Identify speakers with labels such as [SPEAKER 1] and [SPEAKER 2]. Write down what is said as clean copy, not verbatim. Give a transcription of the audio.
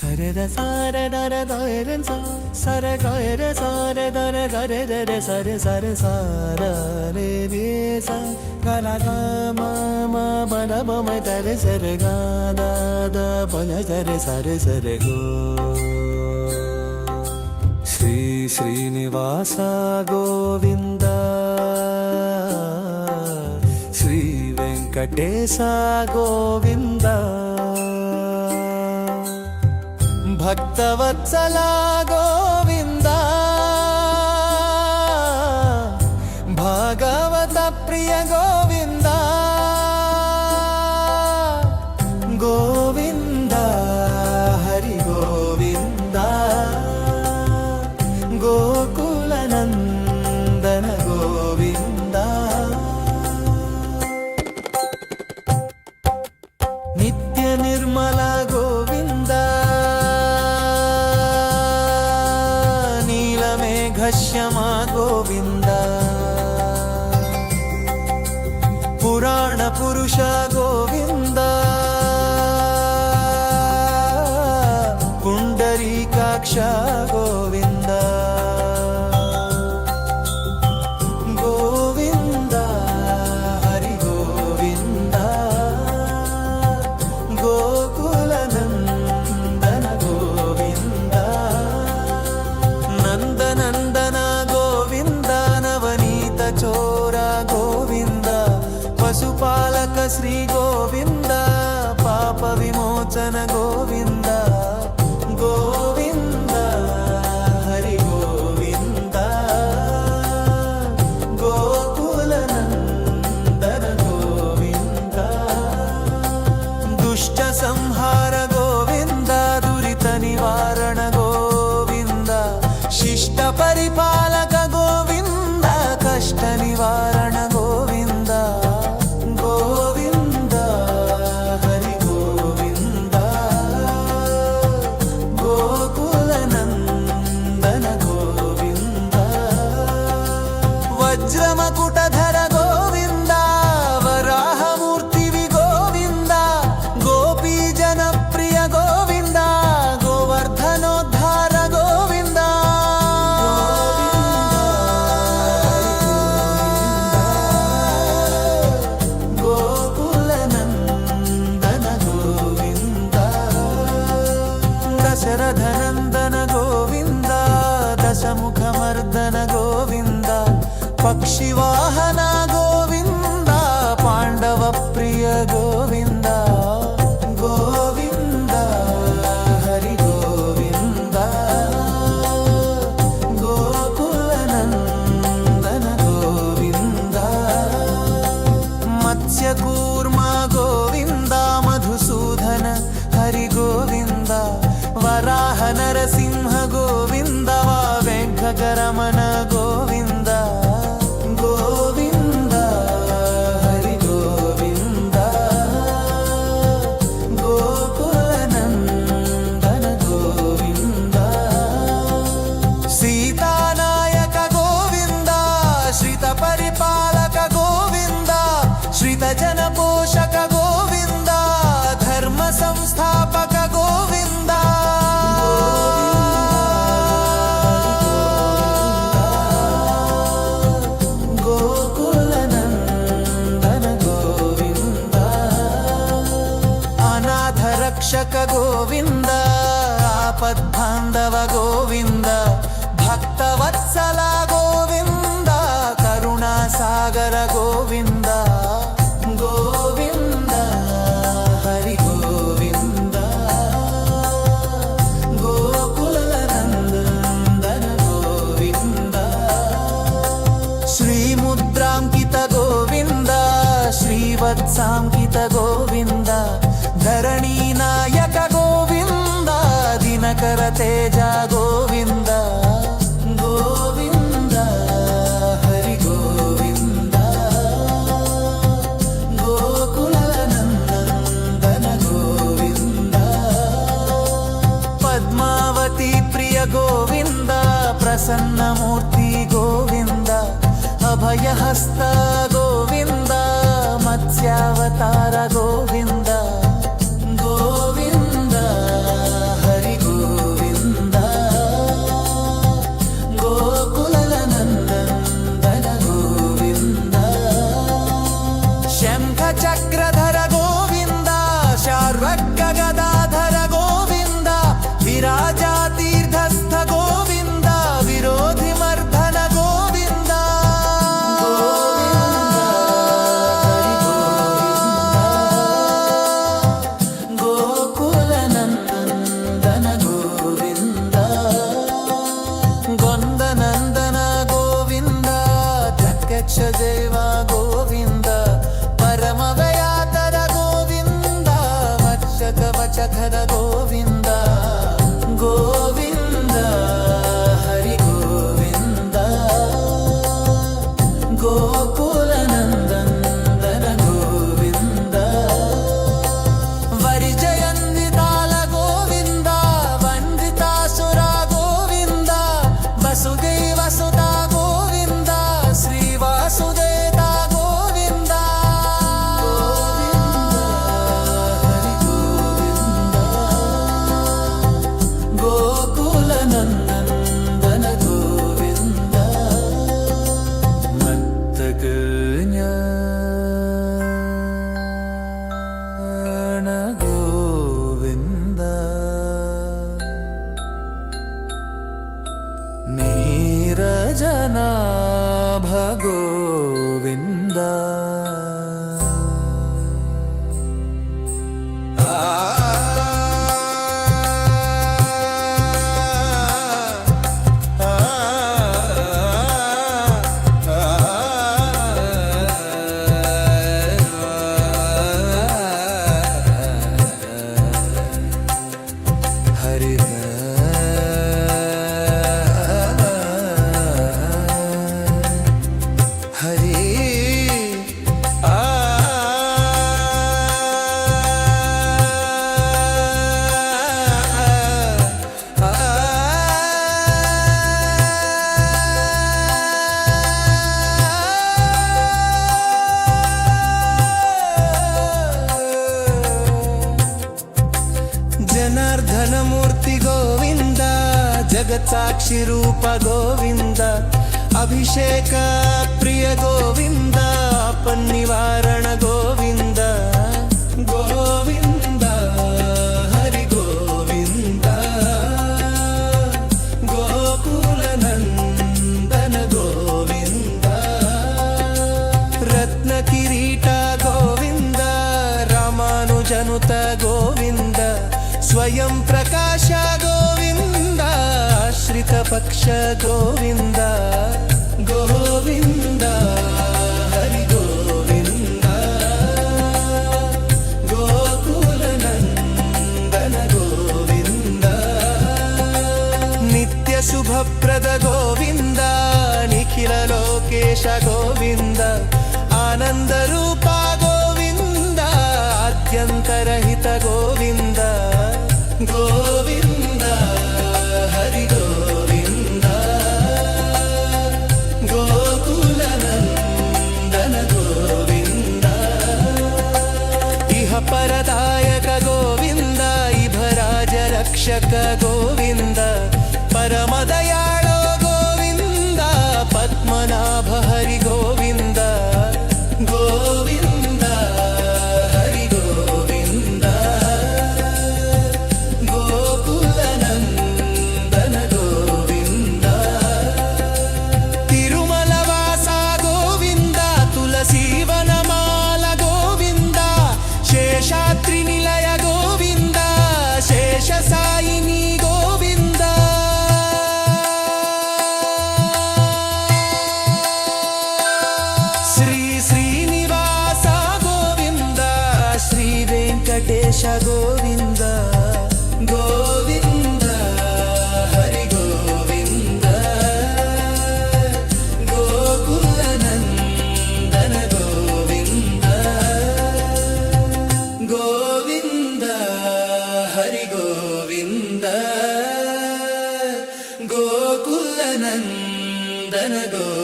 [SPEAKER 1] సరద సార దర దర సర గర సార దర గర దర సర సర సార రే రే స గల గ మ మ బద బ మ దర సర గ ద ద ప సర సర సర గో. శ్రీ శ్రీనివాస గోవింద శ్రీ వెంకటేశ గోవింద భక్తవత్సల గోవింద భాగవత ప్రియ గోవింద గోవింద హరి గోవింద గోకుల నందన గోవింద నిత్య నిర్మల గోవింద ఘశ్యమా గోవింద పురాణ పురుష గోవింద పుండరీకాక్ష గోవింద గోవింద హరి గోవింద గోకుల నందన గోవింద నందనందన గోవింద నవనీత చోర గోవింద పశుపాలక శ్రీ గోవింద పాప విమోచన గోవింద గోవింద హరి గోవింద గోకుల నందన గోవింద దుష్ట సంహార గోవింద దురిత నివారణ గోవింద శిష్ట పరిపాలక గోవింద కష్ట నివారణ గోవింద గోవింద హరి గోవింద గోకుల నందన గోవింద వజ్రమకుటధర గోవింద వరాహమూర్తివి గోవింద గోపీ జనప్రియ గోవింద గోవర్ధనోద్ధార గోవింద గోకుల నందన గోవింద దశరథ నందన గోవింద దశముఖమర్దన గోవింద పక్షివాహన గోవింద పాండవ ప్రియ గోవింద గోవింద హరి గోవింద గోకుల నందన గోవింద మత్స్యకూర్మ గోవింద మధుసూదన హరి గోవింద వరాహ నరసింహ గోవింద వెంకటరమణ గోవింద గోవింద హరి గోవింద గోకుల నందన గోవింద సీతానాయక గోవింద శ్రిత పరిపాలక గోవింద శ్రిత జన పోషక గోవింద ధర్మ సంస్థాపక గోవింద గోకుల నందన గోవింద అనాథ రక్షక గోవింద ఆపద్బాంధవ గోవింద భక్తవత్సల గోవింద కరుణాసాగర గోవింద గోవింద హరి గోవింద గోకుల నందన గోవింద శ్రీముద్రాంకిత గోవింద శ్రీవత్సాంకిత గోవింద ధరణీ నాయక గోవింద దినకర తేజ గోవింద గోవింద హరి గోవింద గోకుల నందన గోవింద పద్మావతి ప్రియ గోవింద ప్రసన్నమూర్తి గోవింద అభయహస్త గోవింద మత్స్యావతార గోవింద గోవింద హరి ಹರಿದ ಹರಿ ಜನಾರ್ದನ ಮೂರ್ತಿ ಗೋವಿಂದ ಜಗತ್ಸಾಕ್ಷಿ ರೂಪ ಗೋವಿಂದ ಅಭಿಷೇಕ ಪ್ರಿಯ ಗೋವಿಂದ ಪನ್ನಿವಾರಣ ಗೋವಿಂದ ಗೋವಿಂದ ಹರಿ ಗೋವಿಂದ ಗೋಕುಲ ನಂದನ ಗೋವಿಂದ ರತ್ನ ಕಿರೀಟ ಗೋವಿಂದ ರಾಮಾನುಜನುತ ಗೋವಿಂದ ಸ್ವಯಂ ಪ್ರಕಾಶ ಗೋವಿಂದ ಆಶ್ರಿತ ಪಕ್ಷ ಗೋವಿಂದ ಗೋವಿಂದ ಹರಿ ಗೋವಿಂದ ಗೋಕುಲ ನಂದನ ಗೋವಿಂದ ನಿತ್ಯ ಶುಭಪ್ರದ ಗೋವಿಂದ ನಿಖಿಲ ಲೋಕೇಶ ಗೋವಿಂದ ಆನಂದ ರೂಪ ಗೋವಿಂದ ಆದ್ಯಂತರಹಿತ ಗೋವಿಂದ ಗೋವಿಂದ ಹರಿ ಗೋವಿಂದ ಗೋಕುಲ ನಂದನ ಗೋವಿಂದ ಇಹ ಪರದಾಯಕ ಗೋವಿಂದ ಇಭರಾಜ ರಕ್ಷಕ ಗೋವಿಂದ ಪರಮದಯಾಳೋ ಗೋವಿಂದ ಪದ್ಮನಾಭ ಹರಿ ಗೋವಿಂದ ಗೋವಿಂದ ಹರಿ ಗೋವಿಂದ ಗೋಕುಲ ನಂದನ ಗೋವಿಂದ ತಿರುಮಲ ವಾಸ ಗೋವಿಂದ ತುಳಸೀವನ ಮಾಲ ಗೋವಿಂದ ಶೇಷಾದ್ರಿ ನಿಲಯ ಗೋವಿಂದ ಶೇಷ ಸಾಯಿನಿ ಗೋವಿಂದ ಶ್ರೀ ಶ್ರೀನಿವಾಸ ಗೋವಿಂದ ಶ್ರೀ ವೆಂಕಟೇಶ ಗೋವಿಂದ ಗೋವಿಂದ ಹರಿ ಗೋವಿಂದ ಗೋಕುಲ ನಂದನ ಗೋವಿಂದ ಗೋವಿಂದ ಹರಿ ಗೋವಿಂದ ಗೋಕುಲ ನಂದನ ಗೋವಿಂದ